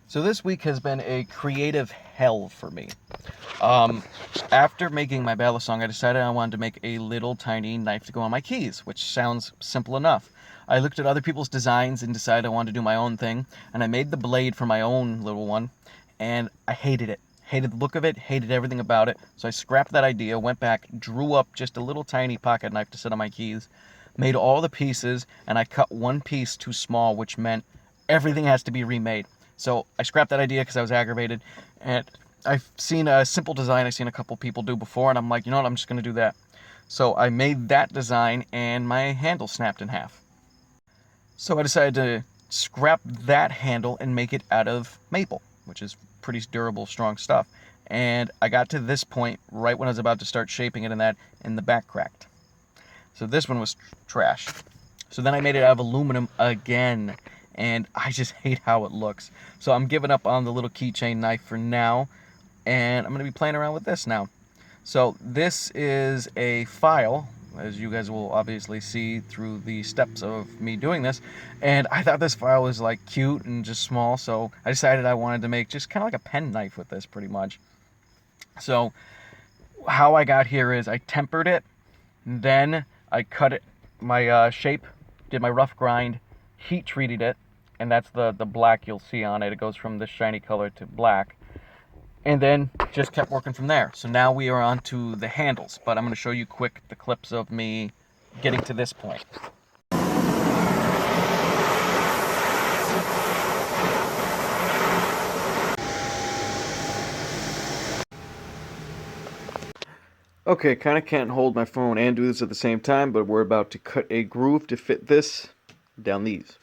So this week has been a creative hell for me. Um, After making my ballad song, I decided I wanted to make a little tiny knife to go on my keys, which sounds simple enough. I looked at other people's designs and decided I wanted to do my own thing, and I made the blade for my own little one, and I hated it. Hated the look of it, hated everything about it, so I scrapped that idea, went back, drew up just a little tiny pocket knife to sit on my keys, made all the pieces, and I cut one piece too small, which meant everything has to be remade. So I scrapped that idea because I was aggravated, and I've seen a simple design I've seen a couple people do before, and I'm like, you know what, I'm just going to do that. So I made that design, and my handle snapped in half. So I decided to scrap that handle and make it out of maple, which is pretty durable, strong stuff. And I got to this point right when I was about to start shaping it, and the back cracked. So this one was trash. So then I made it out of aluminum again, and I just hate how it looks. So I'm giving up on the little keychain knife for now, and I'm going to be playing around with this now. So this is a file, as you guys will obviously see through the steps of me doing this, and I thought this file was like cute and just small, so I decided I wanted to make just kind of like a pen knife with this pretty much. So how I got here is I tempered it, then I cut it, my shape, did my rough grind, heat treated it, and that's the black you'll see on it. It goes from this shiny color to black, and then just kept working from there. So now we are on to the handles, but I'm going to show you quick the clips of me getting to this point. Okay, kind of can't hold my phone and do this at the same time, but we're about to cut a groove to fit this down these.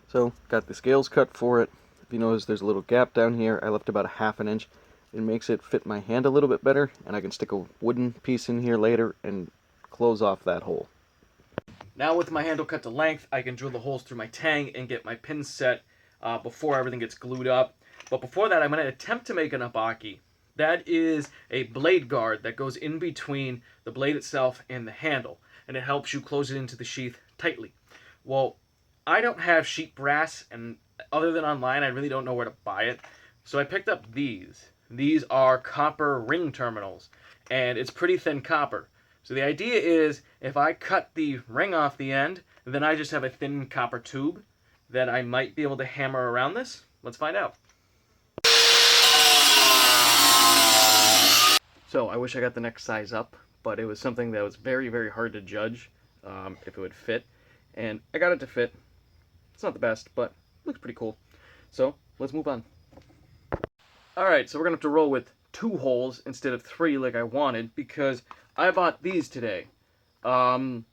So, got the scales cut for it. If you notice, there's a little gap down here. I left about a ½ inch. It makes it fit my hand a little bit better, and I can stick a wooden piece in here later and close off that hole. Now with my handle cut to length, I can drill the holes through my tang and get my pins set before everything gets glued up. But before that, I'm going to attempt to make an abaki. That is a blade guard that goes in between the blade itself and the handle, and it helps you close it into the sheath tightly. Well, I don't have sheet brass, and other than online, I really don't know where to buy it. So I picked up these. These are copper ring terminals, and it's pretty thin copper. So the idea is, if I cut the ring off the end, then I just have a thin copper tube that I might be able to hammer around this. Let's find out. So I wish I got the next size up, but it was something that was very, very hard to judge if it would fit. And I got it to fit. It's not the best, but it looks pretty cool. So let's move on. Alright, so we're going to have to roll with 2 holes instead of 3 like I wanted, because I bought these today. Mibro,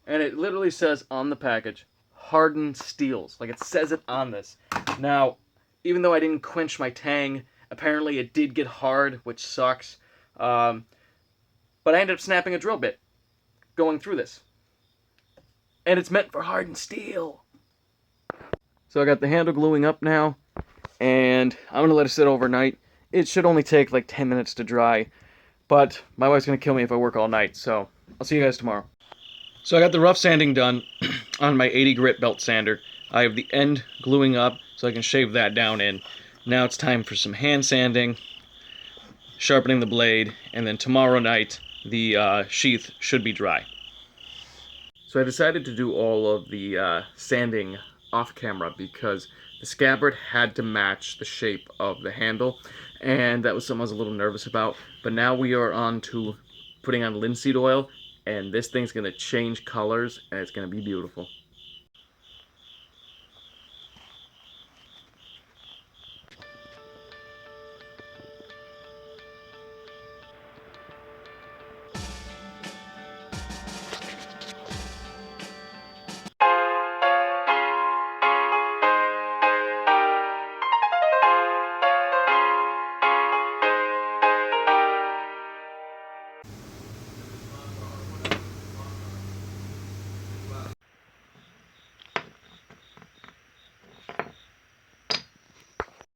and it literally says on the package, hardened steels. Like, it says it on this. Now, even though I didn't quench my tang, apparently it did get hard, which sucks. But I ended up snapping a drill bit going through this. And it's meant for hardened steel. So I got the handle gluing up now, and I'm going to let it sit overnight. It should only take like 10 minutes to dry, but my wife's going to kill me if I work all night, so I'll see you guys tomorrow. So I got the rough sanding done on my 80 grit belt sander. I have the end gluing up so I can shave that down in. Now it's time for some hand sanding, sharpening the blade, and then tomorrow night the sheath should be dry. So I decided to do all of the sanding off camera because the scabbard had to match the shape of the handle, and that was something I was a little nervous about. But now we are on to putting on linseed oil, and this thing's going to change colors, and it's going to be beautiful.